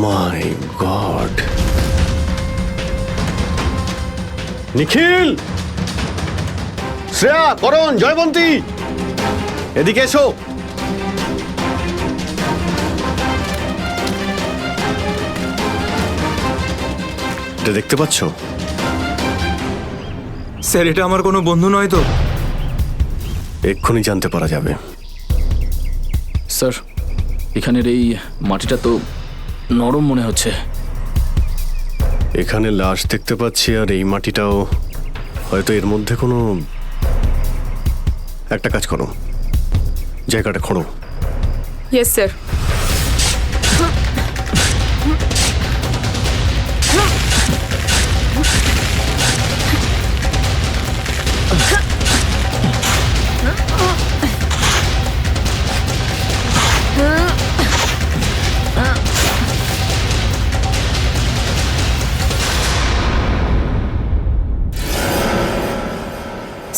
মাই god, নিখিল, শ্রেয়া, করণ, জয়বন্তী, এদিকে এসো। এটা দেখতে পাচ্ছ? স্যার, এটা আমার কোনো বন্ধু নয় তো? এক্ষুনি জানতে পারা যাবে। স্যার, এখানের এই মাটিটা তো নরম মনে হচ্ছে। এখানে লাশ দেখতে পাচ্ছি, আর এই মাটিটাও হয়তো এর মধ্যে কোনো একটা কাজ করো, জায়গাটা খোঁড়ো। Yes sir.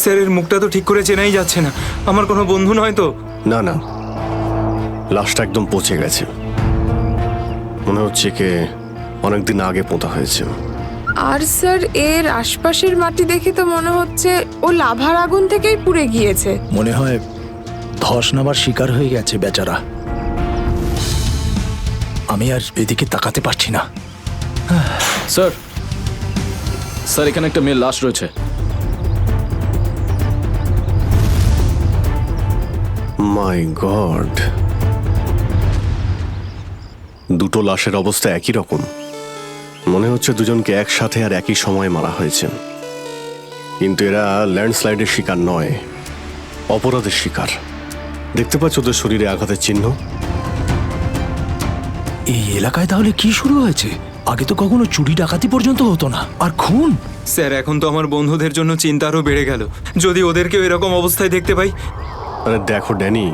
স্যার, এর মুখটা তো ঠিক করে চেনাই যাচ্ছে না। আমার কোনো বন্ধু নয় তো? না না, লাশটা একদম পচে গেছে, মনে হচ্ছে কে অনেকদিন আগে পোঁতা হয়েছে। আর স্যার, এর আশপাশের মাটি দেখে তো মনে হচ্ছে ও লাভার আগুন থেকেই পুড়ে গিয়েছে। মনে হয় ধস নামার শিকার হয়ে গেছে বেচারা। আমি আর এদিকে তাকাতে পারছি না। স্যার, স্যার, এখানে একটা মেয়ের লাশ রয়েছে। মাই গড, দুটো লাশের অবস্থা একই রকম। মনে হচ্ছে দুজনকে একসাথে আর একই সময়ে মারা হয়েছে, কিন্তু এরা ল্যান্ডস্লাইডের শিকার নয়, অপরাধের শিকার। দেখতে পাচ্ছ ওদের শরীরে আঘাতের চিহ্ন? এই এলাকায় তাহলে কি শুরু হয়েছে? আগে তো কখনো চুরি ডাকাতি পর্যন্ত হতো না, আর খুন! স্যার, এখন তো আমার বন্ধুদের জন্য চিন্তা আরও বেড়ে গেল। যদি ওদেরকেও এরকম অবস্থায় দেখতে পাই। আরে দেখো ড্যানি,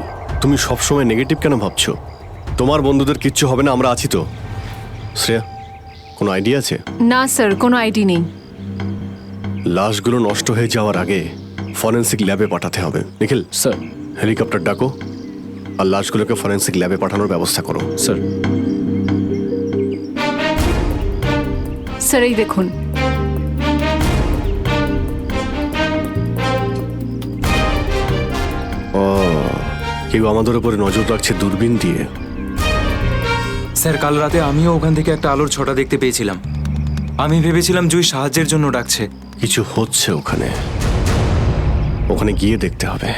তুমি সবসময় নেগেটিভ কেন ভাবছো? তোমার বন্ধুদের কিচ্ছু হবে না, আমরা আছি তো। শ্রেয়া, কোনো আইডিয়া আছে? না স্যার, কোনো আইডি নেই। লাশগুলো নষ্ট হয়ে যাওয়ার আগে ফরেন্সিক ল্যাবে পাঠাতে হবে। নিখিল, স্যার। হেলিকপ্টার ডাকো আর লাশগুলোকে ফরেন্সিক ল্যাবে পাঠানোর ব্যবস্থা করো। স্যার। স্যার, এই দেখুন। ও, কেউ আমাদের উপরে নজর রাখছে দূরবীন দিয়ে। স্যার, কাল রাতে আমিও ওখান থেকে একটা আলোর ছটা দেখতে পেয়েছিলাম। আমি ভেবেছিলাম জুই সাহায্যের জন্য ডাকছে। কিছু হচ্ছে ওখানে, ওখানে গিয়ে দেখতে হবে।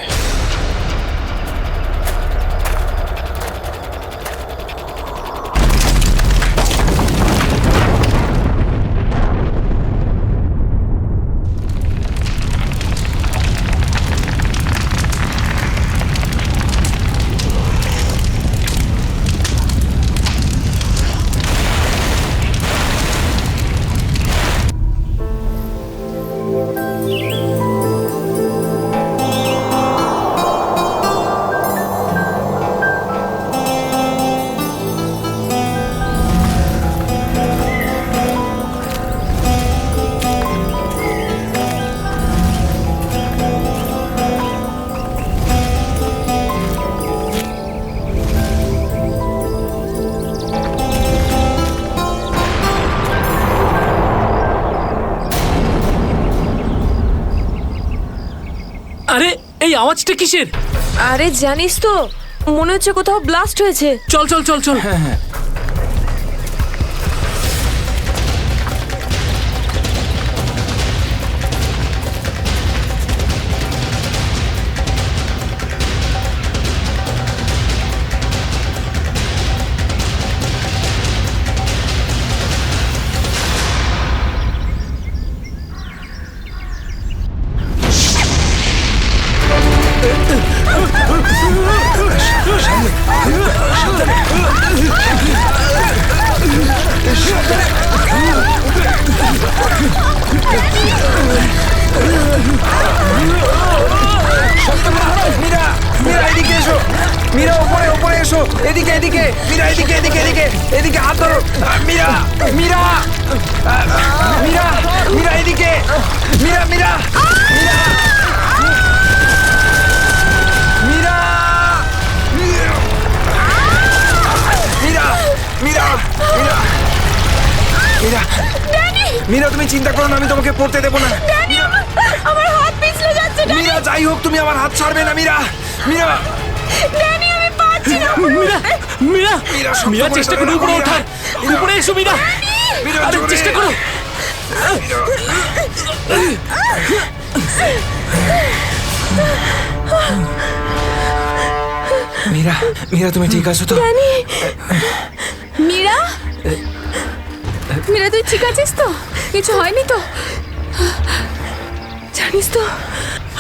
আরে, এই আওয়াজটা কিসের? আরে জানিস তো, মনে হচ্ছে কোথাও ব্লাস্ট হয়েছে। চল চল চল চল। হ্যাঁ হ্যাঁ। মীরা, ওপরে ওপরে এসো, এদিকে এদিকে, মীরা এদিকে এদিকে এদিকে এদিকে হাত ধরো। মীরা, মীরা, মীরা, মীরা এদিকে, মীরা, মীরা, মীরা, মীরা, মীরা, মীরা, মীরা, মীরা মীরা তুমি চিন্তা করো না, আমি তোমাকে পড়তে দেবো না। আমার হাত পিছলে যাচ্ছে মীরা যাই হোক তুমি আমার হাত ছাড়বে না। মীরা মীরা ড্যানি, আমি পারছি না। মীরা মীরা মীরা, শক্ত মীরা করে চেষ্টা ধরো করো না, উপরে মীরা। ওঠার। উপরে এসো মীরা, মীরা আরে জোরে। চেষ্টা করো। মীরা মীরা তুমি ঠিক আছো তো? মীরা মীরা তুই ঠিক আছিস তো? কিছু হয়নি তো? জানিস তো,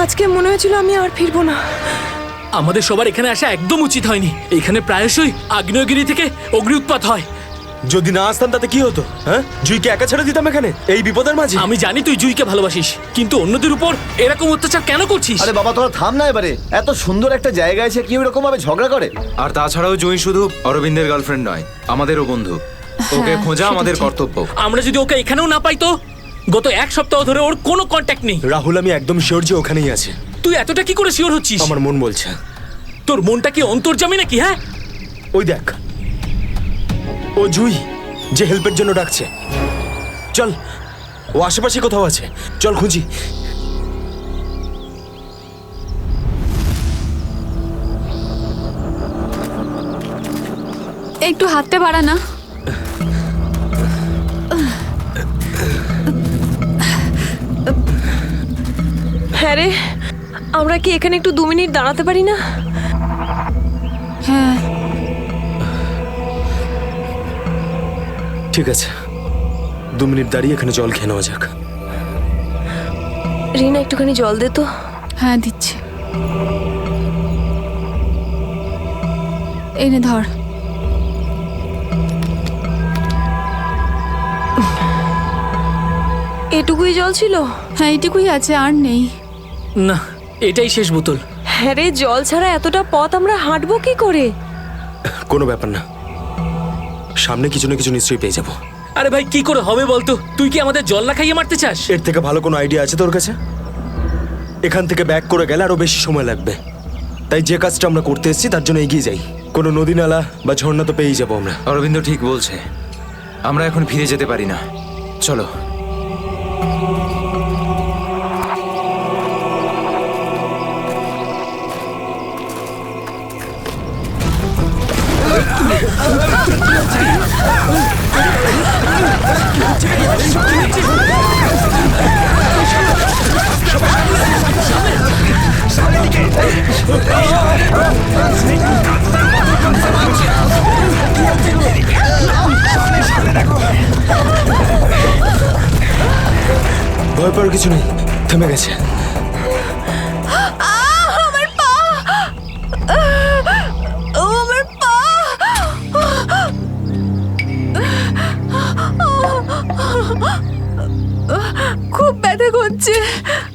আজকে মনে হয়েছিল আমি আর ফিরবো না। আমাদের সবার এখানে আসা একদম উচিত হয়নি। এখানে প্রায়শই আগ্নেয়গিরি থেকে অগ্নি উৎপাত হয়। যদি না আসতাম তাতে কি হতো? হ্যাঁ, জুইকে একা ছেড়ে দিতাম এখানে এই বিপদের মাঝে? আমি জানি তুই জুইকে ভালোবাসিস, কিন্তু অন্যদের উপর এরকম অত্যাচার কেন করছিস? আরে বাবা তোরা থাম না এবারে। এত সুন্দর একটা জায়গায় এসে কি এরকম ভাবে ঝগড়া করে? আর তাছাড়াও জুঁই শুধু অরবিন্দের গার্লফ্রেন্ড নয়, আমাদেরও বন্ধু। ওকে খোঁজা আমাদের কর্তব্য। আমরা যদি ওকে এখানেও না পাই তো? গত এক সপ্তাহ ধরে ওর কোনো কন্ট্যাক্ট নেই। রাহুল, আমি একদম শিওর যে ওখানেই আছে। তুই এতটা কি করে শিওর হচ্ছিস? আমার মন বলছে। তোর মনটা কি অন্তর্যামী নাকি? হ্যাঁ, ওই দেখ, ও জুই যে হেল্পের জন্য ডাকছে। চল, ও আশেপাশে কোথাও আছে, চল খুঁজি। একটু হাতটা বাড়া না। হ্যাঁ রে, আমরা কি এখানে একটু 2 মিনিট দাঁড়াতে পারি না? হ্যাঁ, ঠিক আছে, 2 মিনিট দাঁড়িয়ে এখানে জল খেয়ে নেওয়া যাক। রিনা, একটুখানি জল দে তো। হ্যাঁ দিচ্ছি। এই নে ধর। এটুকুই জল ছিল? হ্যাঁ এইটুকুই আছে, আর নেই। না, এটাই শেষ বোতল। হ্যাঁ রে, জল ছাড়া এতটা পথ আমরা হাঁটবো কি করে? কোনো ব্যাপার না, সামনে কিছু না কিছু নিশ্চয়ই পেয়ে যাবো। আরে ভাই, কি করে হবে বলতো? তুই কি আমাদের জল না খাইয়ে মারতে চাস? এর থেকে ভালো কোনো আইডিয়া আছে তোর কাছে? এখান থেকে ব্যাক করে গেলে আরো বেশি সময় লাগবে। তাই যে কাজটা আমরা করতে এসেছি তার জন্য এগিয়ে যাই। কোনো নদী নালা বা ঝর্ণা তো পেয়েই যাবো আমরা। অরবিন্দ ঠিক বলছে, আমরা এখন ফিরে যেতে পারি না। চলো। ভয় পাওয়ার কিছু নেই, থেমে গেছে। আমার পা! আমার পা! খুব ব্যথা করছে।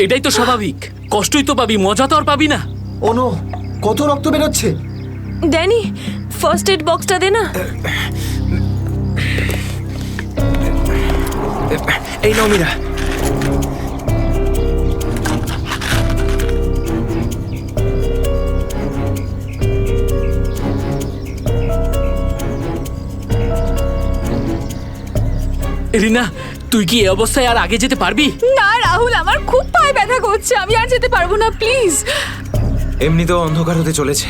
এটাই তো স্বাভাবিক, কষ্টই তো পাবি, মজা তো আর পাবি না। ও নো, কত রক্ত বেরোচ্ছে। ড্যানি, ফার্স্ট এড বক্সটা দে না। এই নাও মীরা। রিনা, তুই কি এই অবস্থায় আর আগে যেতে পারবি? না রাহুল, আমার খুব পায়ে ব্যথা করছে, আমি আর যেতে পারবো না, প্লিজ। এমনিতেও অন্ধকার হতে চলেছে,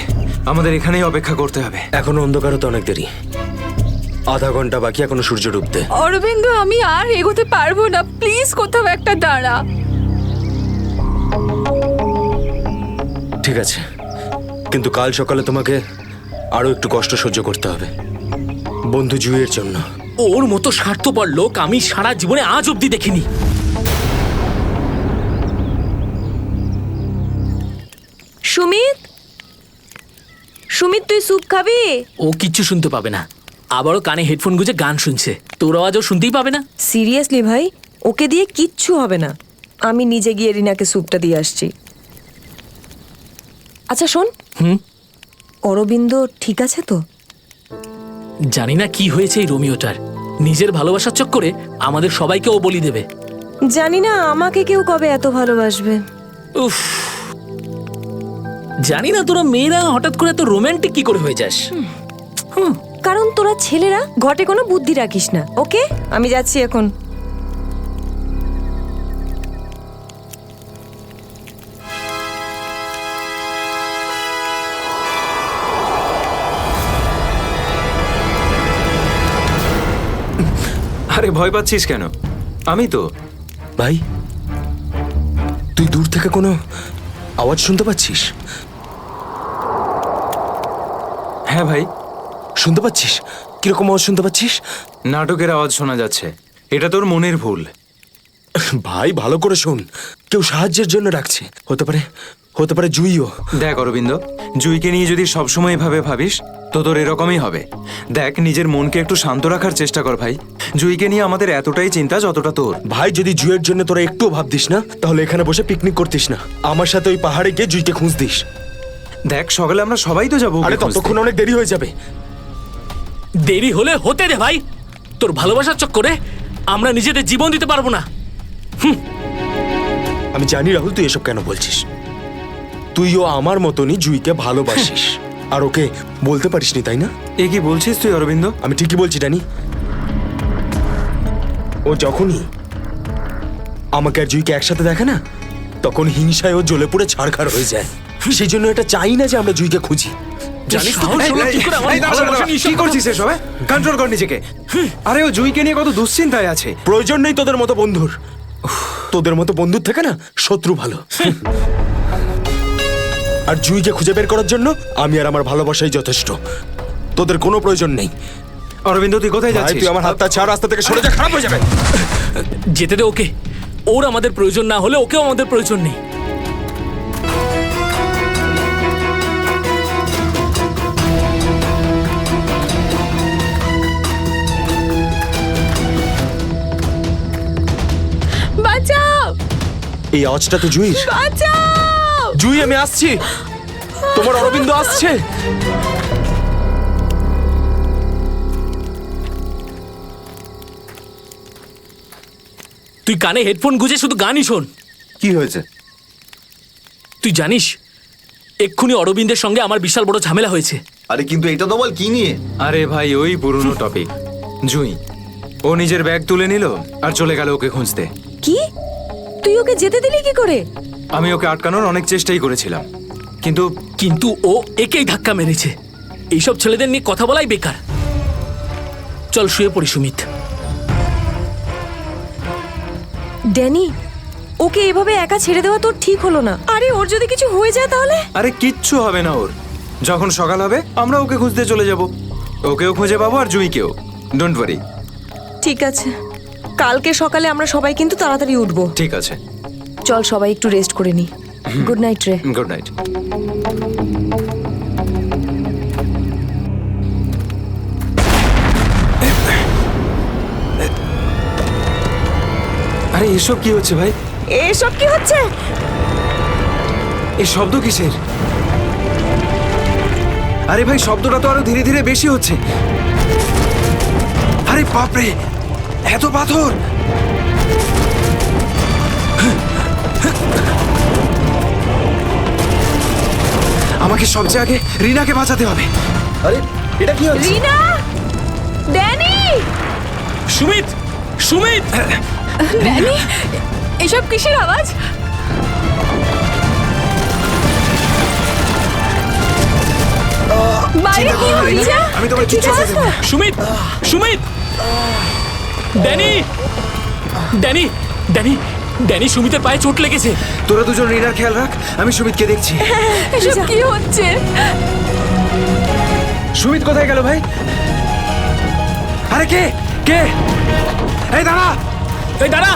আমাদের এখানেই অপেক্ষা করতে হবে। এখনো অন্ধকার হতে অনেক দেরি, আধা ঘন্টা বাকি এখনো সূর্য ডুবতে। অরবিন্দ, আমি আর এগোতে পারবো না, প্লিজ কোথাও একটা দাঁড়া। ঠিক আছে, কিন্তু কাল সকালে তোমাকে আরো একটু কষ্ট সহ্য করতে হবে, বন্ধু জুইয়ের জন্য। ওর মতো স্বার্থপর লোক আমি সারা জীবনে আজ অব্দি দেখিনি। সুমিত, সুমিত তুই স্যুপ খাবি? ও কিচ্ছু শুনতে পাবে না, আবারও কানে হেডফোন গুঁজে গান শুনছে। তোর আওয়াজও শুনতেই পাবে না। সিরিয়াসলি ভাই, ওকে দিয়ে কিচ্ছু হবে না। আমি নিজে গিয়ে রিনাকে স্যুপটা দিয়ে আসছি। আচ্ছা শোন, অরবিন্দ ঠিক আছে তো? জানি না কি হয়েছে এই রোমিওটার, নিজের ভালোবাসার চক্করে আমাদের সবাইকে ও বলি দেবে। জানি না আমাকে কেউ কবে এত ভালোবাসবে। উফ, জানি না তোরা মেয়েরা হঠাৎ করে এত রোমান্টিক কি করে হয়ে যাস। কারণ তোরা ছেলেরা ঘটে কোনো বুদ্ধি রাখিস না। ওকে, আমি যাচ্ছি এখন। আরে ভয় পাচ্ছিস কেন? আমি তো। ভাই, তুই দূর থেকে কোনো আওয়াজ শুনতে পাচ্ছিস? হ্যাঁ ভাই, শুনতে পাচ্ছিস? কিরকম আওয়াজ শুনতে পাচ্ছিস? নাটকের আওয়াজ শোনা যাচ্ছে। এটা তোর মনের ভুল। ভাই ভালো করে শোন, কেউ সাহায্যের জন্য ডাকছে। হতে পারে জুইও। দেখ অরবিন্দ, জুইকে নিয়ে যদি সবসময় এভাবে ভাবিস তো তোর এরকমই হবে। দেখ, নিজের মনকে একটু শান্ত রাখার চেষ্টা কর ভাই। জুইকে নিয়ে আমাদের এতটাই চিন্তা যতটা তোর। ভাই, যদি জুইয়ের জন্য তোরা একটুও ভাবতিস না, তাহলে এখানে বসে পিকনিক করতিস না। আমার সাথে ওই পাহাড়ে গিয়ে জুইকে খুঁজতিস। দেখ, সকালে আমরা সবাই তো যাবো। আরে ততক্ষণ অনেক দেরি হয়ে যাবে। দেরি হলে হতে দে ভাই। তোর ভালোবাসার চক্করে আমরা নিজেদের জীবন দিতে পারবো না। আমি জানি রাহুল, তুই এসব কেন বলছিস। তুইও আমার মতনই জুইকে ভালোবাসিস, আর ওকে বলতে পারিসনি, তাই না? এ কি বলছিস তুই অরবিন্দ? আমি ঠিকই বলছি ডানি। ও যখনই আমাকে আর জুইকে একসাথে দেখে না, তখন হিংসায় ও জ্বলে পুড়ে ছাড়খাড় হয়ে যায়। সেই জন্য এটা চাই না যে আমরা জুইকে খুঁজি। জানিস তো সাহস হলো কি করে আমার এই দাঁড়া, ভালোবাসা দাঁড়া, নিয়ে কি এসব করছিস এসব? কন্ট্রোল কর নিজেকে। আরে ও জুইকে নিয়ে কত দুশ্চিন্তায় আছে। প্রয়োজন নেই তোদের মতো বন্ধুর। তোদের মতো বন্ধুর থেকে না শত্রু ভালো। আর জুইকে খুঁজে বের করার জন্য আমি আর আমার ভালোবাসাই যথেষ্ট। তোদের কোনো প্রয়োজন নেই। অরবিন্দ, তুই কোথায় ভাই, যাচ্ছিস? তুই আমার হাতটা ছাড়, রাস্তা থেকে সরে যা, খারাপ হয়ে যাবে। যেতে দে ওকে। ওর আমাদের প্রয়োজন না হলে ওকেও আমাদের প্রয়োজন নেই। বাঁচাও, এই আওয়াজটা তো জুইর। বাঁচাও। জুই, আমি আসছি। তোমার অরবিন্দ আসছে। তুই কানে হেডফোন গুঁজে শুধু গানই শোন। কি হয়েছে? তুই জানিস এক্ষুনি অরবিন্দের সঙ্গে আমার বিশাল বড় ঝামেলা হয়েছে। আরে কিন্তু এটা তো বল, কি নিয়ে? আরে ভাই, ওই পুরনো টপিক। জুই ও নিজের ব্যাগ তুলে নিল আর চলে গেল ওকে খুঁজতে। কি? তুই ওকে যেতে দিলি কি করে? আমি ওকে আটকানোর অনেক চেষ্টাই করেছিলাম, কিন্তু কিন্তু ও একেই ধাক্কা মেরেছে। এইসব ছেলেদের নিয়ে কথা বলাই বেকার। চল শুয়ে পড়ি সুমিত। ড্যানি, ওকে এভাবে একা ছেড়ে দেওয়া তোর ঠিক হলো না। আরে ওর যদি কিছু হয়ে যায় তাহলে? আরে কিচ্ছু হবে না ওর। যখন সকাল হবে আমরা ওকে খুঁজতে চলে যাব। ওকেও খুঁজে পাবো আর জুইকেও। Don't worry. ঠিক আছে, কালকে সকালে আমরা সবাই কিন্তু তাড়াতাড়ি উঠবো। ঠিক আছে, চল সবাই একটু রেস্ট করে নি। গুড নাইট রে। Good night. আরে এসব কি হচ্ছে ভাই? এসব কি হচ্ছে? এই শব্দ কিসের? আরে ভাই, শব্দটা তো আরো ধীরে ধীরে বেশি হচ্ছে। আরে বাপরে, এত পাথর! আমাকে সবচেয়ে আগে রিনাকে বাঁচাতে হবে। আরে এটা কি হচ্ছে? রিনা, ড্যানি, সুমিত, সুমিত! ড্যানি, এসব কিসের আওয়াজ? বাইরে কি হচ্ছে? আমি তোমার কিচ্ছু হতে দেব না। Sumit, Sumit! Danny, Danny, Danny, Danny, সুমিতের পায়ে চোট লেগেছে। তোরা দুজন রিনার খেয়াল রাখ, আমি সুমিতকে দেখছি। এসব কি হচ্ছে? সুমিত কোথায় গেল ভাই? আরে কে কে? এই দাঁড়া! এই দাঁড়া!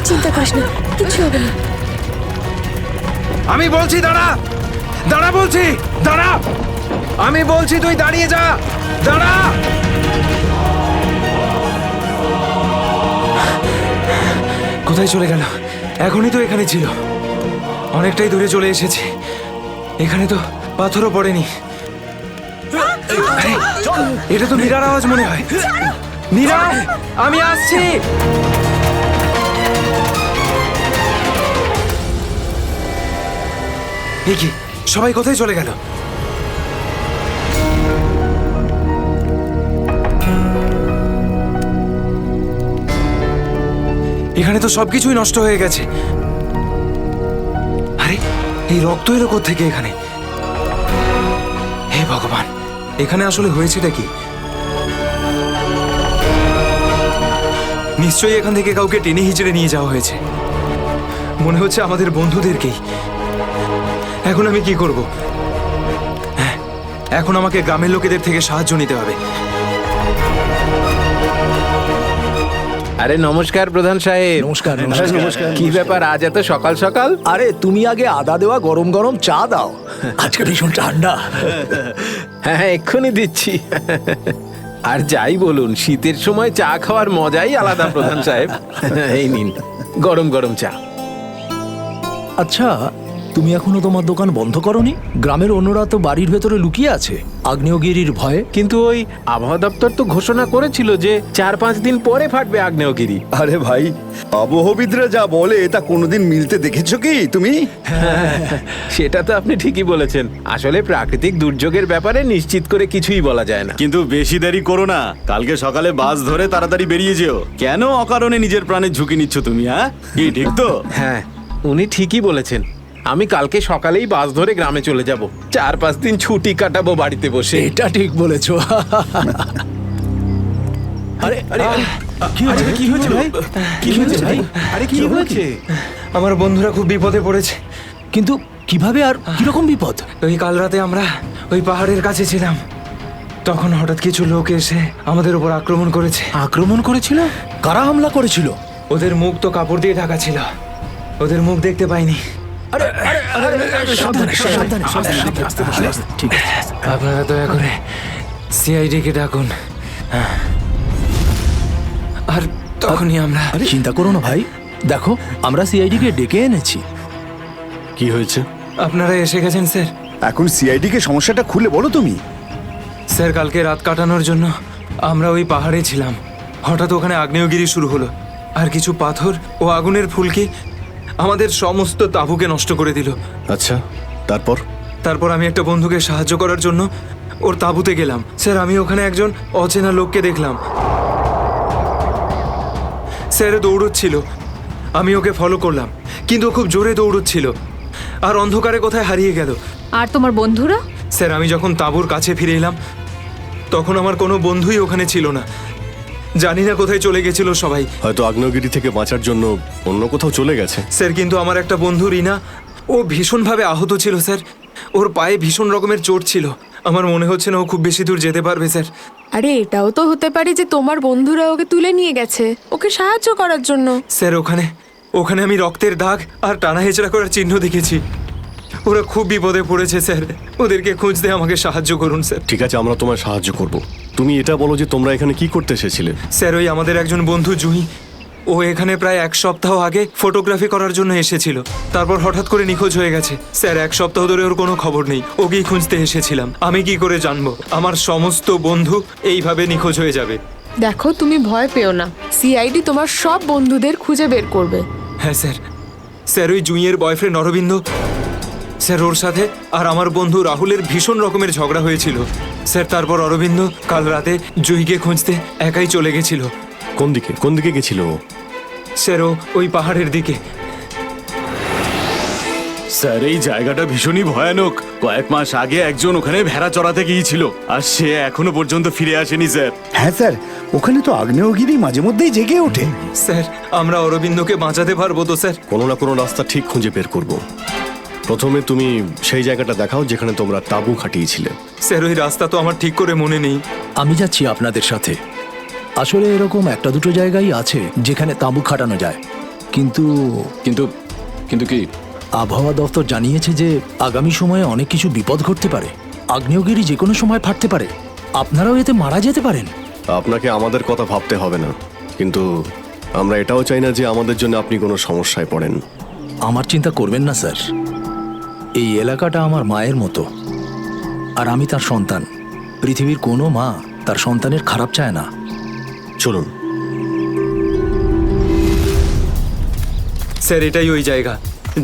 চিন্তা করিস না, কিছু হবে না। আমি বলছি দাঁড়া! দাঁড়া বলছি! দাঁড়া! আমি বলছি তুই দাঁড়িয়ে যা! দাঁড়া! কোথায় চলে গেল? এখনই তো এখানে ছিল। অনেকটাই দূরে চলে এসেছি। এখানে তো পাথরও পড়েনি। আরে, এটা তো মীরার আওয়াজ মনে হয়। মীরা, আমি আসছি। এ কি, সবাই কোথায় চলে গেল? এখানে তো সবকিছুই নষ্ট হয়ে গেছে। আরে এই রক্ত এলো থেকে এখানে? হে ভগবান, এখানে আসলে হয়েছেটা কি? নিশ্চয়ই এখান থেকে কাউকে টেনে হিচড়ে নিয়ে যাওয়া হয়েছে। মনে হচ্ছে আমাদের বন্ধুদেরকেই। এখন আমি কি করব? হ্যাঁ, এখন আমাকে গ্রামের লোকেদের থেকে সাহায্য নিতে হবে। আরে নমস্কার প্রধান সাহেব। নমস্কার কি ব্যাপার আজ এত সকাল সকাল? আরে তুমি আগে আদা দেওয়া গরম গরম চা দাও, আজকে ভীষণ ঠান্ডা। হ্যাঁ এক্ষুনি দিচ্ছি। আর যাই বলুন, শীতের সময় চা খাওয়ার মজাই আলাদা প্রধান সাহেব। এই নিন গরম গরম চা। আচ্ছা, তুমি এখনো তোমার দোকান বন্ধ করনি? গ্রামের অন্যরা তো বাড়ির ভেতরে লুকিয়ে আছে আগ্নেয়গিরির ভয়ে। কিন্তু ওই আবহাওয়া দপ্তর তো ঘোষণা করেছিল যে 4-5 দিন পরে ফাটবে আগ্নেয়গিরি। আরে ভাই, আবহবিদরা যা বলে তা কোনোদিন মিলতে দেখেছো কি তুমি? সেটা তো আপনি ঠিকই বলেছেন। আসলে প্রাকৃতিক দুর্যোগের ব্যাপারে নিশ্চিত করে কিছুই বলা যায় না। কিন্তু বেশি দেরি করো না, কালকে সকালে বাস ধরে তাড়াতাড়ি বেরিয়ে যেও। কেন অকারণে নিজের প্রাণের ঝুঁকি নিচ্ছ তুমি? হ্যাঁ, কি ঠিক তো? হ্যাঁ, উনি ঠিকই বলেছেন। আমি কালকে সকালেই বাস ধরে গ্রামে চলে যাব। 4-5 দিন ছুটি কাটাবো বাড়িতে বসে। এটা ঠিক বলেছো। আরে আরে কি হয়েছে? কি হয়েছে ভাই? কি হয়েছে ভাই? আরে কি হয়েছে? আমার বন্ধুরা খুব বিপদে পড়েছে। কিন্তু কিভাবে আর কিরকম বিপদ? ওই কাল রাতে আমরা ওই পাহাড়ের কাছে ছিলাম, তখন হঠাৎ কিছু লোক এসে আমাদের উপর আক্রমণ করেছে। আক্রমণ করেছিল? কারা হামলা করেছিল? ওদের মুখ তো কাপড় দিয়ে ঢাকা ছিল, ওদের মুখ দেখতে পাইনি। ঠিক আছে, আপনারা দয়া করে সিআইডি কে ডাকুন। আর তখনই আমরা চিন্তা করো না ভাই, দেখো আমরা সিআইডি কে ডেকে এনেছি। কি হয়েছে? আপনারা এসে গেছেন স্যার। এখন সিআইডি কে সমস্যাটা খুলে বলো তুমি। স্যার, কালকে রাত কাটানোর জন্য আমরা ওই পাহাড়ে ছিলাম। হঠাৎ ওখানে আগ্নেয়গিরি শুরু হলো, আর কিছু পাথর ও আগুনের ফুলকি আমাদের সমস্ত তাঁবুকে নষ্ট করে দিল। আচ্ছা, তারপর? তারপর আমি একটা বন্ধুকে সাহায্য করার জন্য ওর তাঁবুতে গেলাম। স্যার, আমি ওখানে একজন অচেনা লোককে দেখলাম। স্যার দৌড়চ্ছিল, আমি ওকে ফলো করলাম, কিন্তু ও খুব জোরে দৌড়চ্ছিল আর অন্ধকারে কোথায় হারিয়ে গেল। আর তোমার বন্ধুরা? স্যার, আমি যখন তাঁবুর কাছে ফিরে এলাম তখন আমার কোনো বন্ধুই ওখানে ছিল না। জানি না কোথায় চলে গেছিল সবাই। হয়তো আগ্নেয়গিরি থেকে বাঁচার জন্য অন্য কোথাও চলে গেছে। স্যার, কিন্তু আমার একটা বন্ধু রিনা, ও ভীষণভাবে আহত ছিল স্যার। ওর পায়ে ভীষণ রকমের চোট ছিল। আমার মনে হচ্ছে না ও খুব বেশি দূর যেতে পারবে স্যার। আরে এটাও তো হতে পারে যে তোমার বন্ধুরা ওকে তুলে নিয়ে গেছে ওকে সাহায্য করার জন্য। স্যার, ওখানে আমি রক্তের দাগ আর টানা হেঁচড়া করার চিহ্ন দেখেছি। ওরা খুব বিপদে পড়েছে স্যার, ওদেরকে খুঁজতে আমাকে সাহায্য করুন স্যার। ঠিক আছে, আমরা তোমায় সাহায্য করব। তুমি এটা বলো যে তোমরা এখানে কি করতে এসেছিলে? স্যার, ওই আমাদের একজন বন্ধু জুহি, ও এখানে প্রায় 1 সপ্তাহ আগে ফটোগ্রাফি করার জন্য এসেছিল। তারপর হঠাৎ করে নিখোঁজ হয়ে গেছে স্যার। 1 সপ্তাহ ধরে ওর কোনো খবর নেই। ওকেই খুঁজতে এসেছিলাম। আমি কি করে জানবো আমার সমস্ত বন্ধু এইভাবে নিখোঁজ হয়ে যাবে? দেখো, তুমি ভয় পেও না, সিআইডি তোমার সব বন্ধুদের খুঁজে বের করবে। হ্যাঁ স্যার। স্যার, ওই জুঁইয়ের বয়ফ্রেন্ড অরবিন্দ স্যার, ওর সাথে আর আমার বন্ধু রাহুলের ভীষণ রকমের ঝগড়া হয়েছিল স্যার। তারপর অরবিন্দ কাল রাতে জুঁইকে খুঁজতে একাই চলে গেছিল। কোন দিকে গেছিল ও? স্যার, ও ওই পাহাড়ের দিকে। স্যার, এই জায়গাটা ভীষণই ভয়ানক। কয়েক মাস আগে একজন ওখানে ভেড়া চড়াতে গিয়েছিল, আর সে এখনো পর্যন্ত ফিরে আসেনি স্যার। হ্যাঁ স্যার, ওখানে তো আগ্নেয়গিরি মাঝে মধ্যেই জেগে ওঠে। স্যার, আমরা অরবিন্দকে বাঁচাতে পারবো তো স্যার? কোনো না কোনো রাস্তা ঠিক খুঁজে বের করব। প্রথমে তুমি সেই জায়গাটা দেখাও যেখানে তোমরা তাঁবু খাটিয়েছিলে। স্যার, ওই রাস্তা তো আমার ঠিক করে মনে নেই। আমি যাচ্ছি আপনাদের সাথে। আসলে এরকম 1-2 জায়গায় আছে যেখানে তাঁবু খাটানো যায়, কিন্তু কিন্তু কিন্তু কি? আবহাওয়া দপ্তর জানিয়েছে যে আগামী সময়ে অনেক কিছু বিপদ ঘটতে পারে। আগ্নেয়গিরি যে কোনো সময় ফাটতে পারে, আপনারাও এতে মারা যেতে পারেন। আপনাকে আমাদের কথা ভাবতে হবে না, কিন্তু আমরা এটাও চাই না যে আমাদের জন্য আপনি কোনো সমস্যায় পড়েন। আমার চিন্তা করবেন না স্যার, এই এলাকাটা আমার মায়ের মতো, আর আমি তার সন্তান। পৃথিবীর কোনো মা তার সন্তানের খারাপ চায় না। চলুন। স্যার, এটাই ওই জায়গা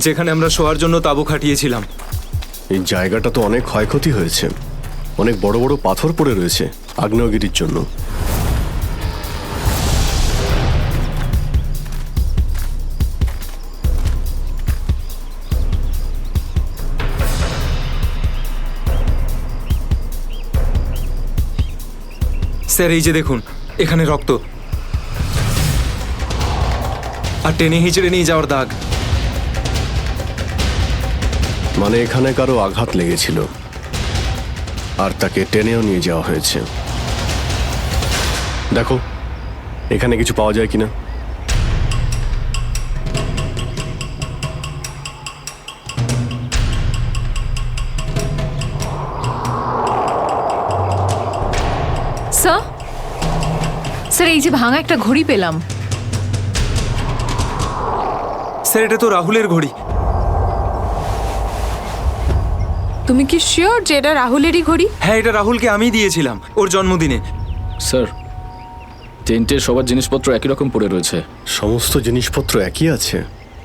যেখানে আমরা শোয়ার জন্য তাঁবু খাটিয়েছিলাম। এই জায়গাটা তো অনেক ক্ষয়ক্ষতি হয়েছে, অনেক বড় বড় পাথর পড়ে রয়েছে আগ্নেয়গিরির জন্য। স্যার এই যে দেখুন, এখানে রক্ত আর টেনে হিঁচড়ে নিয়ে যাওয়ার দাগ। মানে এখানে কারো আঘাত লেগেছিল আর তাকে টেনেও নিয়ে যাওয়া হয়েছে। দেখো এখানে কিছু পাওয়া যায় কিনা। স্যার স্যার এই যে ভাঙা একটা ঘড়ি পেলাম। স্যার এটা তো রাহুলের ঘড়ি। তুমি কি শিওর যে এটা রাহুলেরই ঘড়ি? হ্যাঁ, এটা রাহুলকে আমি দিয়েছিলাম ওর জন্মদিনে। স্যার টেন্টে সবার জিনিসপত্র একই রকম পড়ে রয়েছে। সমস্ত জিনিসপত্র একই আছে,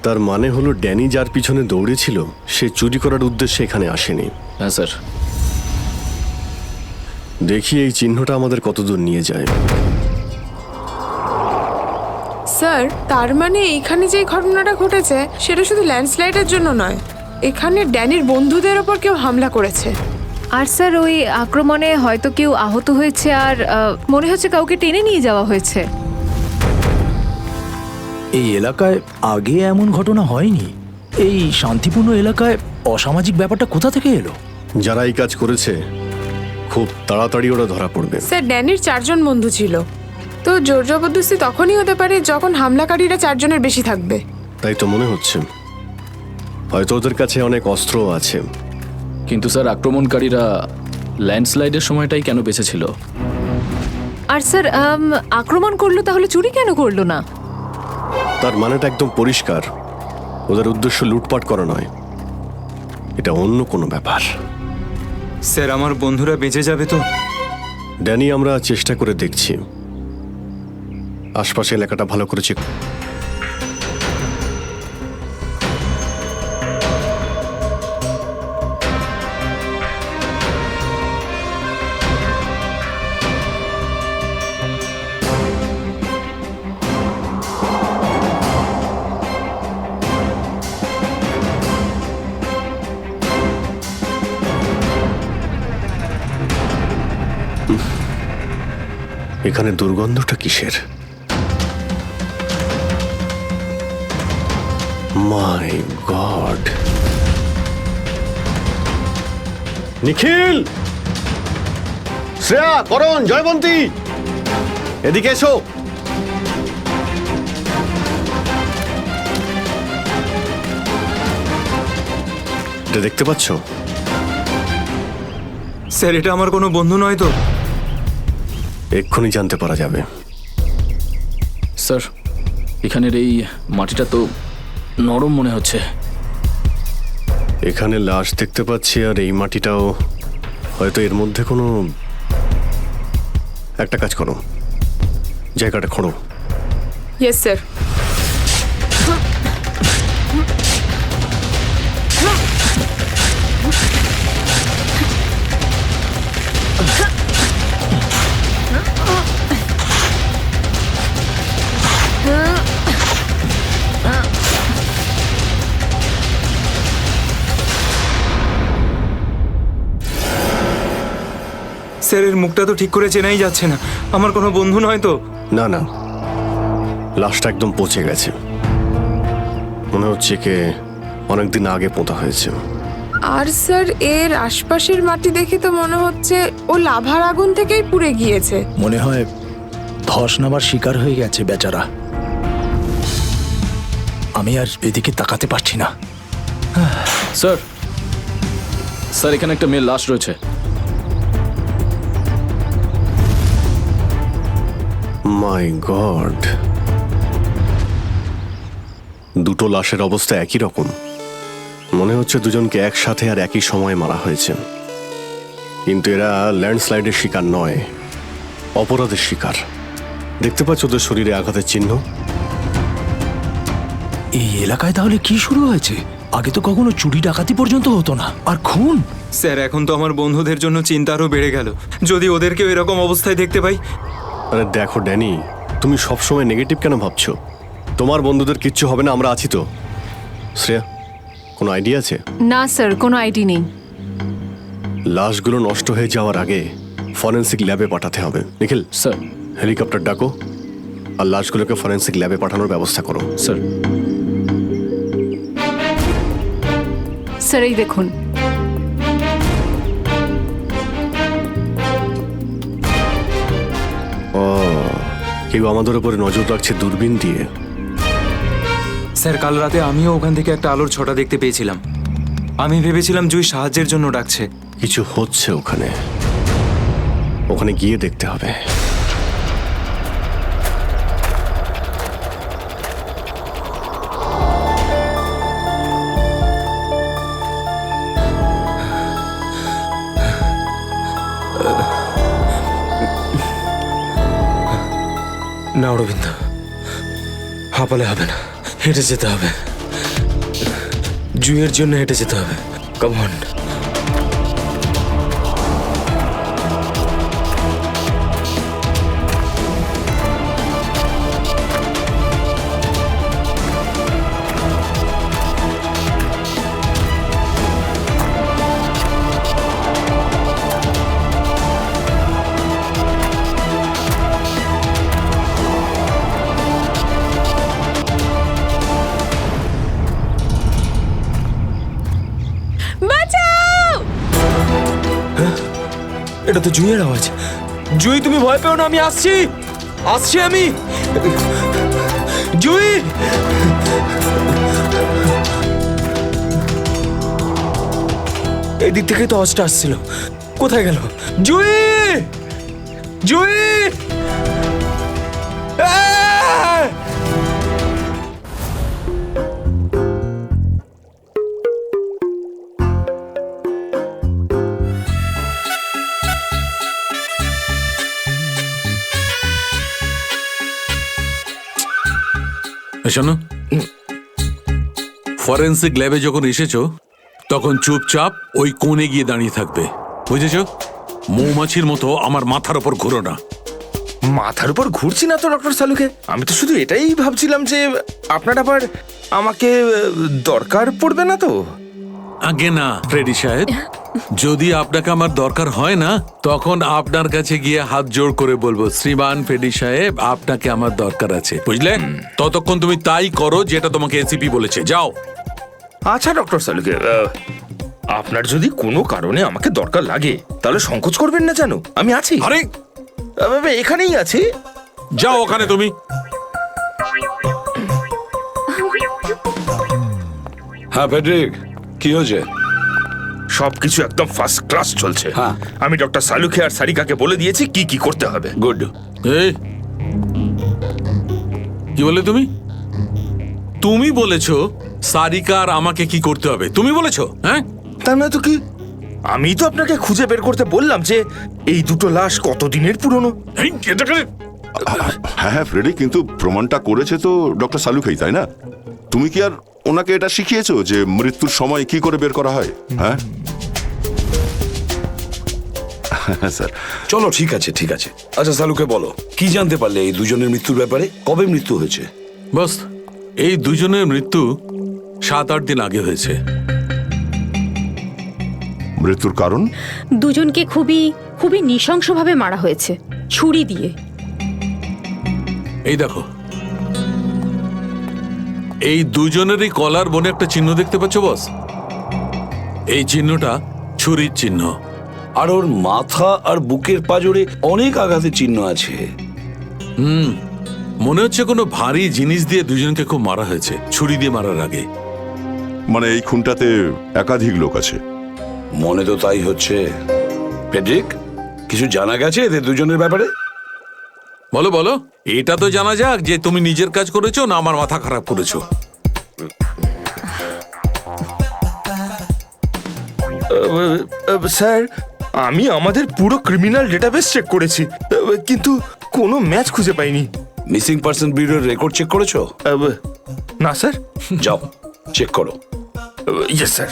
তার মানে হলো ড্যানি যার পিছনে দৌড়েছিল সে চুরি করার উদ্দেশ্যে এখানে আসেনি। হ্যাঁ স্যার। দেখি এই চিহ্নটা আমাদের কতদূর নিয়ে যায়। স্যার তার মানে এখানে যে ঘটনাটা ঘটেছে সেটা শুধু ল্যান্ডস্লাইডের জন্য নয়, এখানে ড্যানির বন্ধুদের ওপর কেউ হামলা করেছে। আর স্যার ওই আক্রমণে হয়তো কেউ আহত হয়েছে আর মনে হচ্ছে কাউকে টেনে নিয়ে যাওয়া হয়েছে। এই এলাকায় আগে এমন ঘটনা হয়নি। এই শান্তিপূর্ণ এলাকায় অসামাজিক ব্যাপারটা কোথা থেকে এলো? যারা এই কাজ করেছে খুব তাড়াতাড়ি ওরা ধরা পড়বে। স্যার ড্যানির 4 জন বন্ধু ছিল, তো জোর জবরদস্তি তখনই হতে পারে যখন হামলাকারীরা 4 জনের বেশি থাকবে। তাই তো মনে হচ্ছে, হয়তো ওদের কাছে অনেক অস্ত্রও আছে। কিন্তু স্যার আক্রমণকারীরা ল্যান্ডস্লাইডের সময়টাই কেন বেঁচেছিল? আর স্যার আক্রমণ করলো তাহলে চুরি কেন করলো না? তার মানেটা একদম পরিষ্কার, ওদের উদ্দেশ্য লুটপাট করা নয়, এটা অন্য কোনো ব্যাপার। স্যার আমার বন্ধুরা বেঁচে যাবে তো? ড্যানি আমরা চেষ্টা করে দেখছি, আশপাশে এলাকাটা ভালো করে চেক। এখানে দুর্গন্ধটা কিসের? মাই গড! নিখিল, শ্রেয়া, করণ, জয়বন্তী, এদিকে এসো। এটা দেখতে পাচ্ছ? স্যার এটা আমার কোনো বন্ধু নয় তো? এক্ষুনি জানতে পারা যাবে। স্যার এখানের এই মাটিটা তো নরম মনে হচ্ছে। এখানে লাশ দেখতে পাচ্ছি আর এই মাটিটাও, হয়তো এর মধ্যে কোনো একটা কাজ করো, জায়গাটা খোঁড়ো। Yes sir. স্যার এর মুখটা তো ঠিক করে চেনাই যাচ্ছে না, আমার কোনো বন্ধু নয় তো? না না, লাশটা একদম পচে গেছে, মনে হচ্ছে কে অনেকদিন আগে পোঁতা হয়েছে। আর স্যার এর আশপাশের মাটি দেখে তো মনে হচ্ছে ও লাভার আগুন থেকেই পুড়ে গিয়েছে। মনে হয় ধস নামার শিকার হয়ে গেছে বেচারা। আমি আর এদিকে তাকাতে পারছি না। স্যার স্যার এখানে একটা মেয়ের লাশ রয়েছে। মাই গড! দুটো লাশের অবস্থা একই রকম, মনে হচ্ছে দুজনকে একসাথে আর একই সময়ে মারা হয়েছে। কিন্তু এরা ল্যান্ডস্লাইডের শিকার নয়, অপরাধের শিকার। দেখতে পাচ্ছ ওদের শরীরে আঘাতের চিহ্ন? এই এলাকায় তাহলে কি শুরু হয়েছে? আগে তো কখনো চুরি ডাকাতি পর্যন্ত হতো না, আর খুন! স্যার এখন তো আমার বন্ধুদের জন্য চিন্তা আরও বেড়ে গেল, যদি ওদেরকেও এরকম অবস্থায় দেখতে পাই। আরে দেখো ড্যানি, তুমি সবসময় নেগেটিভ কেন ভাবছো? তোমার বন্ধুদের কিচ্ছু হবে না, আমরা আছি তো। শ্রেয়া, কোনো আইডিয়া আছে? না স্যার, কোনো আইডিয়া নেই। লাশগুলো নষ্ট হয়ে যাওয়ার আগে ফরেন্সিক ল্যাবে পাঠাতে হবে। নিখিল, স্যার। হেলিকপ্টার ডাকো আর লাশগুলোকে ফরেন্সিক ল্যাবে পাঠানোর ব্যবস্থা করো। স্যার। স্যার এই দেখুন, ও, কেউ আমাদের উপরে নজর রাখছে দূরবীন দিয়ে। স্যার কাল রাতে আমিও ওখান থেকে একটা আলোর ছটা দেখতে পেয়েছিলাম। আমি ভেবেছিলাম জুই সাহায্যের জন্য ডাকছে। কিছু হচ্ছে ওখানে, ওখানে গিয়ে দেখতে হবে। না অরবিন্দ, হাঁপালে হবে না, হেঁটে যেতে হবে। জুইয়ের জন্য হেঁটে যেতে হবে। Come on. এটা তো জুইয়ের আওয়াজ। জুই তুমি ভয় পেও না, আমি আসছি, আসছি আমি। জুই, এই দিক থেকেই তো আওয়াজটা আসছিল। কোথায় গেল জুই? জুই, শোনো, ফরেন্সিক ল্যাবে যখন এসেছো তখন চুপচাপ ওই কোণে গিয়ে দাঁড়িয়ে থাকবে, বুঝেছো? মৌমাছির মতো আমার মাথার ওপর ঘুরো না। মাথার উপর ঘুরছি না তো ডক্টর সালুকে। আমি তো শুধু এটাই ভাবছিলাম যে আপনার আবার আমাকে দরকার পড়বে না তো। আগে না ফ্রেডি সাহেব, যদি আপনাকে আমার দরকার হয় না তখন আপনার কাছে গিয়ে হাত জোড় করে বলবো, শ্রীমান ফ্রেডি সাহেব আপনাকে আমার দরকার আছে, বুঝলে? ততক্ষণ তুমি তাই করো যেটা তোমাকে এসিপি বলেছে, যাও। আচ্ছা ডক্টর সালুকে, আপনার যদি কোনো কারণে আমাকে দরকার লাগে তাহলে সংকোচ করবেন না, জানো আমি আছি। আরে এখানেই আছি, যাও ওখানে তুমি। হ্যাঁ ফেডরিক, কি হয়েছে? সবকিছু একদম ফার্স্ট ক্লাস চলছে। হ্যাঁ, আমি ডক্টর সালুকে আর সারিকাকে বলে দিয়েছি কি কি করতে হবে। গুড। এই কি বলে তুমি? তুমি বলেছো সারিকা আর আমাকে কি করতে হবে? তুমি বলেছো? হ্যাঁ, তার না তো কি, আমি তো আপনাকে খুঁজে বের করতে বললাম যে এই দুটো লাশ কতদিনের পুরনো। হ্যাঁ হ্যাঁ ফ্রেডি, কিন্তু প্রমাণটা করেছে তো ডক্টর সালুকেই, তাই না? তুমি কি আর ওনাকে এটা শিখিয়েছো যে মৃত্যুর সময় কি করে বের করা হয়? হ্যাঁ স্যার। চলো ঠিক আছে ঠিক আছে। আচ্ছা সালুকে বলো, কি জানতে পারলে এই দুজনের মৃত্যুর ব্যাপারে? কবে মৃত্যু হয়েছে? বস, এই দুজনের মৃত্যু 7-8 দিন আগে হয়েছে। মৃত্যুর কারণ? দুজনকে খুবই খুবই নৃশংসভাবে মারা হয়েছে, ছুরি দিয়ে। এই দেখো, এই দুজনেরই কলার বনে একটা চিহ্ন দেখতে পাচ্ছ বস? এই চিহ্নটা ছুরির চিহ্ন। আর ওর মাথা আর বুকের পাঁজরে অনেক আঘাতের চিহ্ন আছে। মনে হচ্ছে কোনো ভারী জিনিস দিয়ে দুজনকে খুব মারা হয়েছে, ছুরি দিয়ে মারার আগে। মানে এই খুনটাতে একাধিক লোক আছে? মনে তো তাই হচ্ছে। ফেডরিক, কিছু জানা গেছে এদের দুজনের ব্যাপারে? বলো বলো, এটা তো জানা যাক যে তুমি নিজের কাজ করেছো না আমার মাথা খারাপ করেছো। স্যার, আমি আমাদের পুরো ক্রিমিনাল ডেটাবেস চেক করেছি, কিন্তু কোনো ম্যাচ খুঁজে পাইনি। মিসিং পারসন ব্যুরোর রেকর্ড চেক করেছো? না স্যার। যাও চেক করো। Yes sir.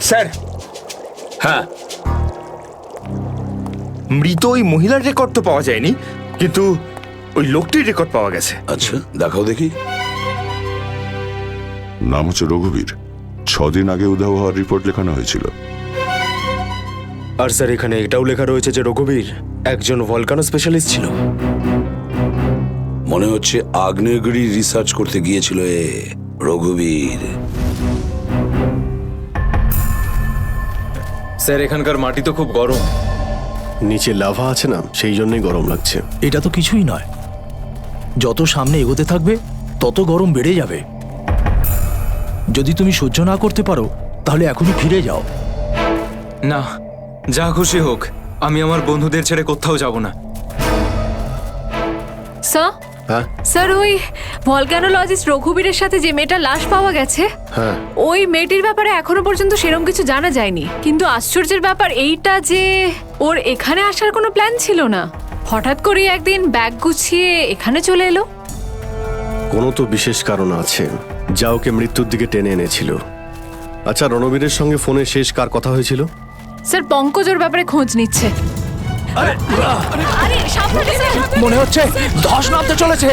স্যার। হ্যাঁ, মৃত ওই মহিলার রেকর্ড তো পাওয়া যায়নি, কিন্তু ওই লোকটির রেকর্ড পাওয়া গেছে। আচ্ছা দেখাও দেখি। নাম হচ্ছে রঘুবীর। 6 দিন আগে উধাও হওয়ার রিপোর্ট লেখানো হয়েছিল। আর স্যার এখানে এটাও লেখা রয়েছে যে রঘুবীর একজন ভলকানো স্পেশালিস্ট ছিল। মনে হচ্ছে আগ্নেয়গিরি রিসার্চ করতে গিয়েছিল রঘুবীর। স্যার এখানকার মাটি তো খুব গরম। নিচে লাভা আছে না, সেই জন্যই গরম লাগছে। এটা তো কিছুই নয়, যত সামনে এগোতে থাকবে তত গরম বেড়ে যাবে। যদি তুমি সহ্য না করতে পারো তাহলে এখনই ফিরে যাও। না, যা খুশি হোক, আমি আমার বন্ধুদের ছেড়ে কোথাও যাব না। স্যার, হ্যাঁ স্যার ওই ভলকানোলজিস্ট রঘুবীরের সাথে যে মেয়েটার লাশ পাওয়া গেছে, হ্যাঁ, ওই মেয়েটির ব্যাপারে এখনো পর্যন্ত সেরকম কিছু জানা যায়নি। কিন্তু আশ্চর্যের ব্যাপার এইটা যে ওর এখানে আসার কোনো প্ল্যান ছিল না, হঠাৎ করে একদিন ব্যাগ গুছিয়ে এখানে চলে এলো। কোনো তো বিশেষ কারণ আছে যা ওকে মৃত্যুর দিকে টেনে এনেছিল। আচ্ছা, রণবীরের সঙ্গে ফোনে শেষ কার কথা হয়েছিল? স্যার পঙ্কজ ওর ব্যাপারে খোঁজ নিচ্ছে। আরে সাবধানে স্যার, মনে হচ্ছে ধস নামতে চলেছে,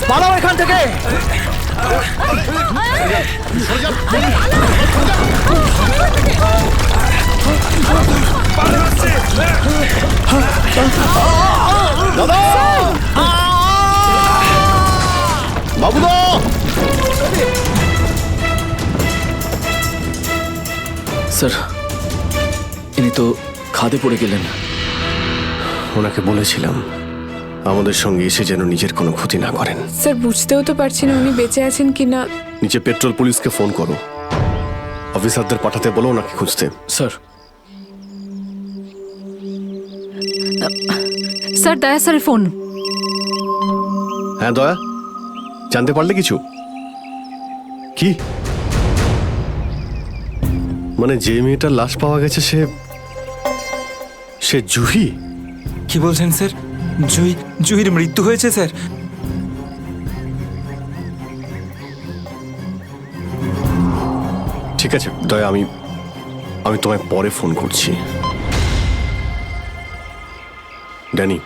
পালাও এখান থেকে। দাদা, বাবুদা, স্যার ইনি তো খাদে পড়ে গেলেন। ওনাকে বলেছিলাম আমাদের সঙ্গে এসে যেন নিজের কোনো ক্ষতি না করেন। স্যার বুঝতেও তো পারছি না উনি বেঁচে আছেন কিনা। নিচে পেট্রোল পুলিশকে ফোন করো, অফিসারদের পাঠাতে বলো ওনাকে খুঁজতে। স্যার, স্যার দয়া স্যারের ফোন। হ্যাঁ দয়া, জানতে পারলে কিছু? কি মানে যে মেয়েটার লাশ পাওয়া গেছে সে জুহি? কি বলছেন স্যার? জুহির মৃত্যু হয়েছে স্যার? ঠিক আছে দয়া, আমি তোমায় পরে ফোন করছি। ড্যানি,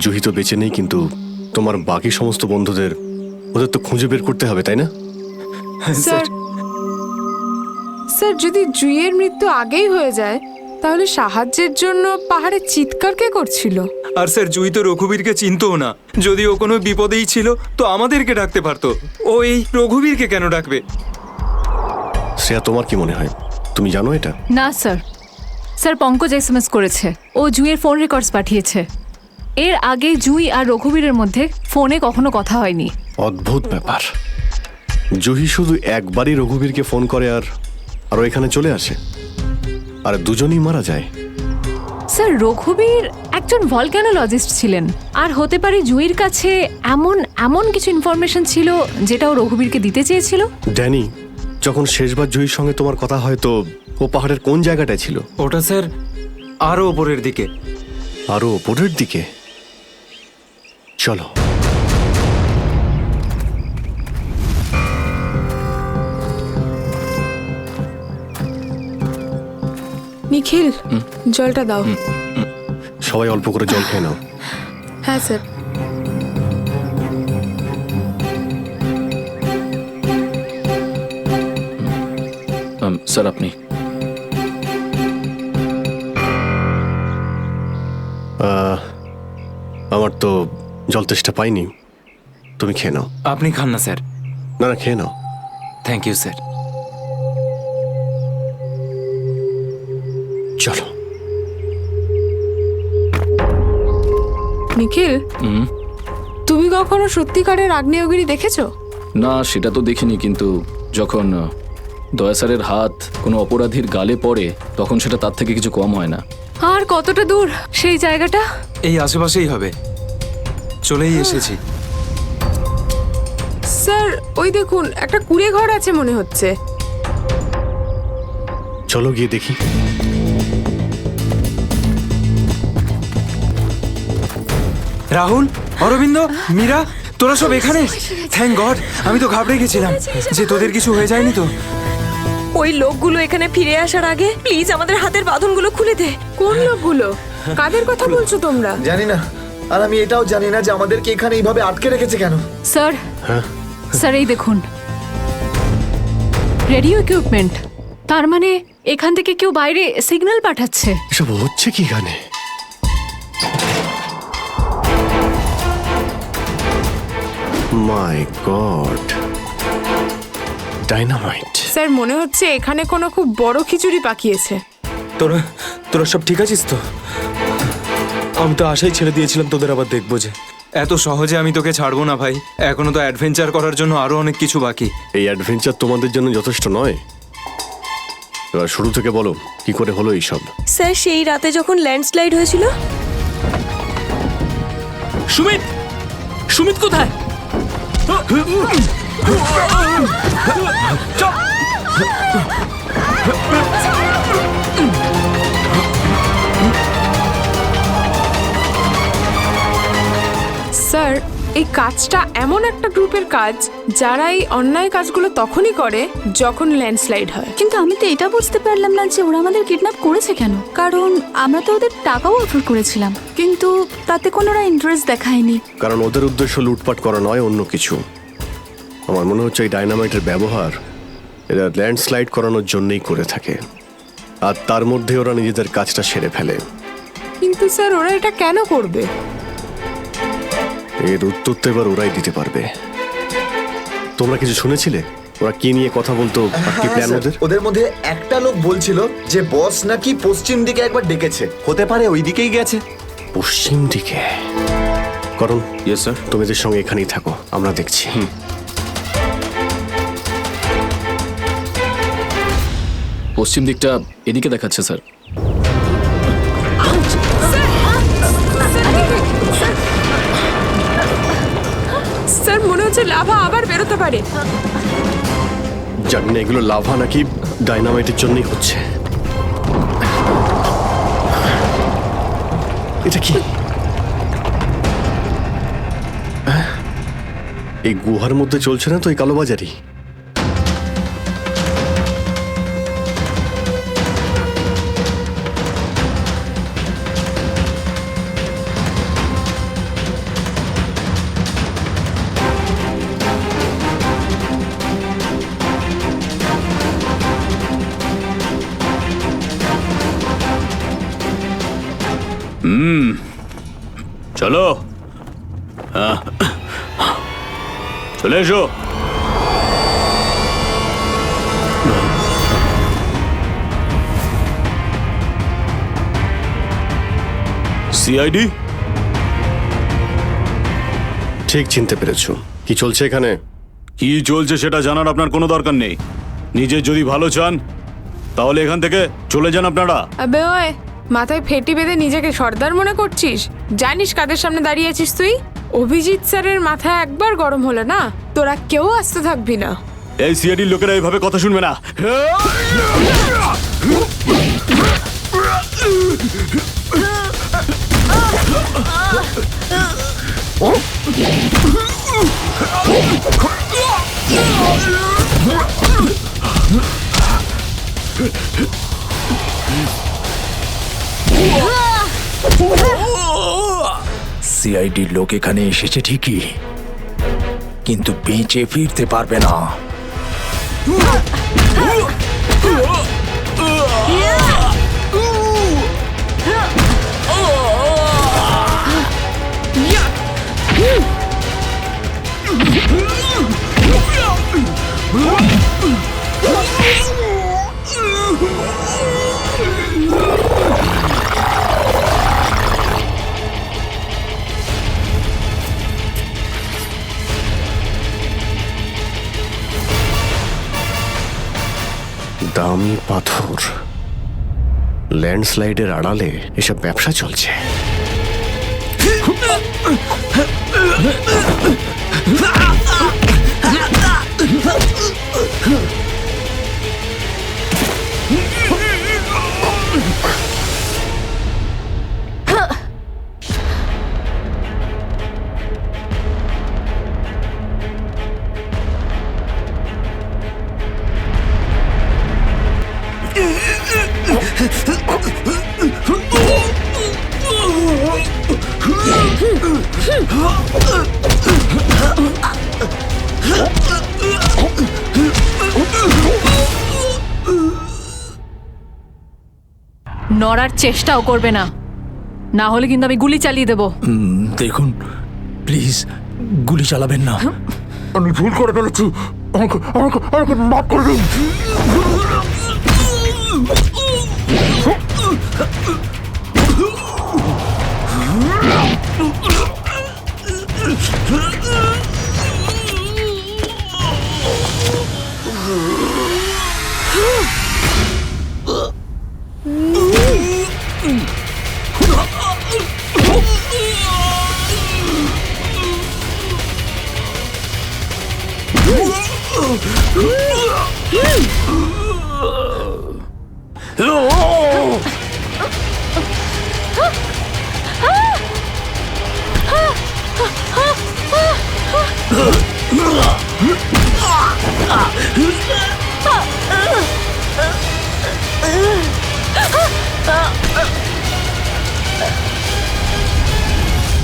জুহি তো বেঁচে নেই, কিন্তু তোমার বাকি সমস্ত বন্ধুদের ওদের তো খুঁজে বের করতে হবে, তাই না? স্যার, স্যার যদি জুইয়ের মৃত্যু আগেই হয়ে যায় তাহলে সাহায্যের জন্য পাহাড়ে চিৎকার কে করছিল? আর স্যার জুই তো রঘুবীরকে চিনতও না। যদি ও কোনো বিপদেই ছিল তো আমাদেরকে ডাকতে পারতো। ও এই রঘুবীরকে কেন ডাকবে? শ্রেয়া, তোমার কি মনে হয়? তুমি জানো এটা? না স্যার, স্যার পঙ্কজ এসএমএস করেছে, ও জুইয়ের ফোন রেকর্ডস পাঠিয়েছে। এর আগে জুই আর রঘুবীরের মধ্যে ফোনে কখনো কথা হয়নি। অদ্ভুত ব্যাপার, জুহি শুধু একবারই রঘুবীরকে ফোন করে আর ও এখানে চলে আসে, আর দুজনেই মারা যায়। স্যার রঘুবীর একজন ভলকানোলজিস্ট ছিলেন, আর হতে পারে জুইয়ের কাছে এমন কিছু ইনফরমেশন ছিল যেটা ও রঘুবীরকে দিতে চেয়েছিল। ড্যানি, যখন শেষবার জুহির সঙ্গে তোমার কথা হয় তো ও পাহাড়ের কোন জায়গাটায় ছিল? ওটা স্যার আরো ওপরের দিকে। আরো ওপরের দিকে? চলো। নিখিল, জলটা দাও। সবাই অল্প করে জল খেয়ে নাও। হ্যাঁ স্যার। স্যার আপনি? আমার তো জল তেষ্টা পাইনি, তুমি খেয়ে নাও। আপনি খান না স্যার। না না, খেয়ে নাও। Thank you sir. চলো। নিখিল, তুমি কখনো সত্যিকারের আগ্নেয়গিরি দেখেছো? না, সেটা তো দেখিনি, কিন্তু যখন দয়া স্যারের হাত কোনো অপরাধীর গালে পড়ে তখন সেটা তার থেকে কিছু কম হয় না। আর কতটা দূর সেই জায়গাটা? এই আশেপাশেই হবে, চলেই এসেছি। স্যার ওই দেখুন, একটা কুঁড়ে ঘর আছে মনে হচ্ছে। চলো গিয়ে দেখি। রাহুল, অরবিন্দ, মীরা, তোরা সব এখানে? থ্যাংক গড, আমি তো ঘাবড়ে গেছিলাম যে তোদের কিছু হয়ে যায়নি তো। ওই লোকগুলো এখানে ফিরে আসার আগে প্লিজ আমাদের হাতের বাঁধনগুলো খুলে দে। কোন লোকগুলো? কাদের কথা বলছো তোমরা? জানি না, আর আমি এটাও জানি না যে আমাদেরকে এখানে এইভাবে আটকে রেখেছে কেন। স্যার, স্যার এই দেখুন, রেডিও ইকুইপমেন্ট। তার মানে এখান থেকে কেউ বাইরে সিগন্যাল পাঠাচ্ছে। এসব হচ্ছে কি এখানে? মাই গড, ডাইনামাইট। স্যার মনে হচ্ছে এখানে কোনো খুব বড় খিচুড়ি পাকিয়েছে। তোরা তোরা সব ঠিক আছিস তো? আমি তো আশাই ছেড়ে দিয়েছিলাম তোদের আবার দেখবো যে। এত সহজে আমি তোকে ছাড়বো না ভাই, এখনো তো অ্যাডভেঞ্চার করার জন্য আরো অনেক কিছু বাকি। এই অ্যাডভেঞ্চার তোমাদের জন্য যথেষ্ট নয়? এবার শুরু থেকে বলো কি করে হলো এইসব। স্যার সেই রাতে যখন ল্যান্ডস্লাইড হয়েছিল। সুমিত, সুমিত কোথায়? স্যার এই কাজটা এমন একটা গ্রুপের কাজ যারা এই অন্যায় কাজগুলো তখনই করে যখন ল্যান্ডস্লাইড হয়। কিন্তু আমি তো এটা বুঝতে পারলাম না যে ওরা আমাদের কিডন্যাপ করেছে কেন, কারণ আমরা তো ওদের টাকাও অফার করেছিলাম, কিন্তু তাতে কোনো ওরা ইন্টারেস্ট দেখায়নি। কারণ ওদের উদ্দেশ্য লুটপাট করা নয়, অন্য কিছু। আমার মনে হচ্ছে এই ডাইনামাইটের ব্যবহার এরা ল্যান্ডস্লাইড করানোর জন্যই করে থাকে, আর তার মধ্যে ওরা নিজেদের কাজটা সেরে ফেলে। কিন্তু স্যার ওরা এটা কেন করবে? এর উত্তর তো এবার ওরাই দিতে পারবে। তোমরা কিছু শুনেছিলে ওরা কি নিয়ে কথা বলতো? কি প্ল্যান ওদের? ওদের মধ্যে একটা লোক বলছিল যে বস নাকি পশ্চিম দিকে একবার ডেকেছে, হতে পারে ওই দিকেই গেছে। পশ্চিম দিকে? করণ, ইয়েস স্যার। তুমি এদের সঙ্গে এখানেই থাকো, আমরা দেখছি। পশ্চিম দিকটা এদিকে দেখাচ্ছে স্যার। স্যার মনে হচ্ছে লাভা আবার বেরোতে পারে। জানি না এগুলো লাভা নাকি ডাইনামাইটের জন্যই হচ্ছে। এটা কি? এই গুহার মধ্যে চলছে না তো এই কালোবাজারি? চলো, চলে এসো। সিআইডি? ঠিক চিনতে পেরেছো। কি চলছে এখানে? কি চলছে সেটা জানার আপনার কোনো দরকার নেই। নিজের যদি ভালো চান তাহলে এখান থেকে চলে যান আপনারা। আবে ওই, মাথায় ফেটি বেঁধে নিজেকে সর্দার মনে করছিস? জানিস কাদের সামনে দাঁড়িয়ে আছিস তুই? অভিজিৎ স্যারের মাথা একবার গরম হলো না, তোরা কেউ আস্তে থাকবি না। এই সিআইডির লোকেরা এইভাবে কথা শুনবে না। সিআইডির লোক এখানে এসেছে ঠিকই, কিন্তু বেঁচে ফিরতে পারবে না। দামি পাথর, ল্যান্ডস্লাইডের আড়ালে এসব ব্যবসা চলছে। নড়ার চেষ্টাও করবে না, না হলে কিন্তু আমি গুলি চালিয়ে দেবো। দেখুন প্লিজ গুলি চালাবেন না। আমি ভুল করে ফেলেছি, আমাকে আমাকে আমাকে মাফ করে দিন।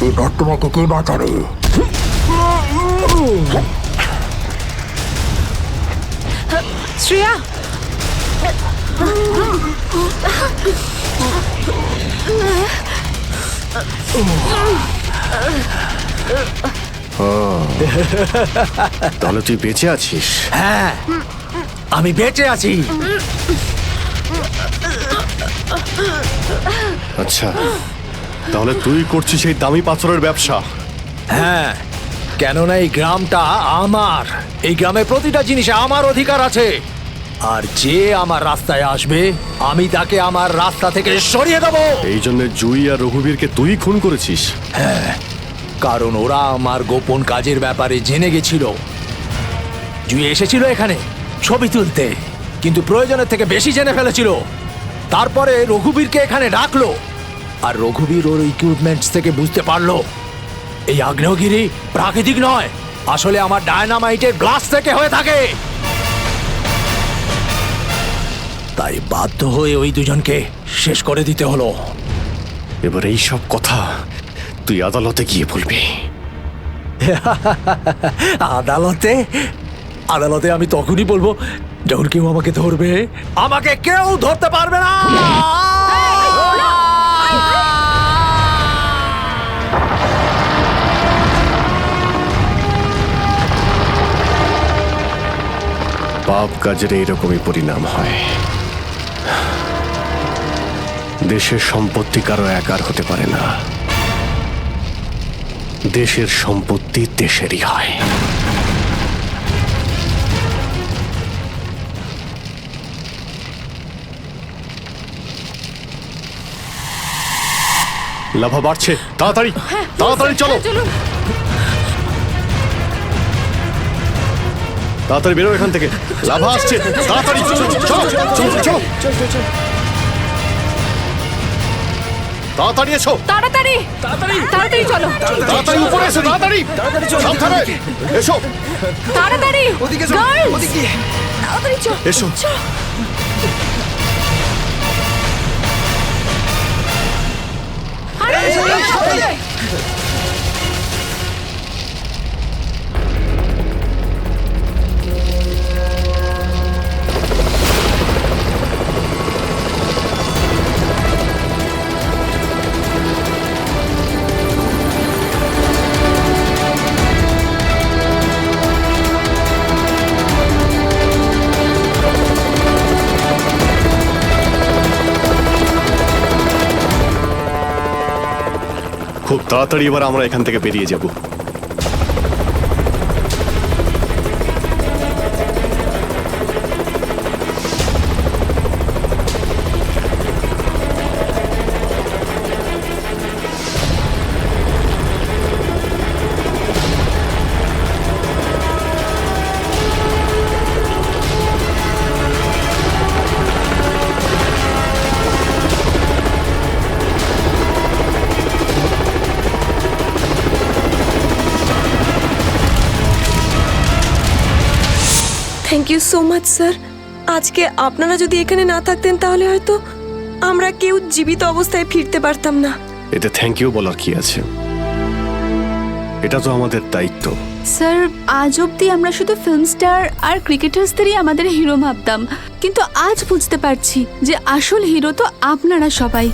এবার তোমাকে কে বাঁচাবে? শ্রেয়া, তাহলে তুই বেঁচে আছিস? হ্যাঁ আমি বেঁচে আছি। আচ্ছা, তাহলে তুই করছিস এই দামি পাথরের ব্যবসা? হ্যাঁ, কেননা এই গ্রামটা আমার। এই গ্রামে প্রতিটা জিনিসে আমার অধিকার আছে, আর যে আমার রাস্তায় আসবে আমি তাকে আমার রাস্তা থেকে সরিয়ে দেবো। এই জন্য জুই আর রঘুবীরকে তুই খুন করেছিস? হ্যাঁ, কারণ ওরা আমার গোপন কাজের ব্যাপারে জেনে গেছিল। জুই এসেছিল এখানে ছবি তুলতে, কিন্তু প্রয়োজনের থেকে বেশি জেনে ফেলেছিল। তারপরে রঘুবীরকে এখানে ডাকলো, আর রঘুবীর ওর ইকুইপমেন্টস থেকে বুঝতে পারলো এই আগ্নেয়গিরি প্রাকৃতিক নয়, আসলে আমার ডায়নামাইটের গ্লাস থেকে হয়ে থাকে। তাই বাধ্য হয়ে ওই দুজনকে শেষ করে দিতে হলো। এবার এই সব কথা তুই আদালতে গিয়ে বলবি। আদালতে? আদালতে আমি তখনই বলবো যখন কেউ আমাকে ধরবে। আমাকে কেউ ধরতে পারবে না। পাপ কাজের এইরকমই পরিণাম হয়। দেশের সম্পত্তি কারো একার হতে পারে না, দেশের সম্পত্তি দেশেরই হয়। লাভা বাড়ছে, তাড়াতাড়ি তাড়াতাড়ি চলো, তাড়াতাড়ি বেরো এখান থেকে। লাভা আসছে, তাড়াতাড়ি চলো চলো চলো চলো, তাড়াতাড়ি এসো, তাড়াতাড়ি তাড়াতাড়ি চলো, তাড়াতাড়ি উপরে এসো, তাড়াতাড়ি সাবধানে এসো, তাড়াতাড়ি ওদিকে Girls! ওদিকে তাড়াতাড়ি চলো, এসো। আরে খুব তাড়াতাড়ি এবার আমরা এখান থেকে বেরিয়ে যাব। Thank you so much sir. আজকে আপনারা যদি এখানে না থাকতেন তাহলে হয়তো আমরা কেউ জীবিত অবস্থায় ফিরতে পারতাম না। এতে থ্যাংক ইউ বলার কি আছে? এটা তো আমাদের দায়িত্ব। স্যার, আজ অবধি আমরা শুধু ফিল্ম স্টার আর ক্রিকেটার্সদেরই আমাদের হিরো ভাবতাম, কিন্তু আজ বুঝতে পারছি যে আসল হিরো তো আপনারা সবাই।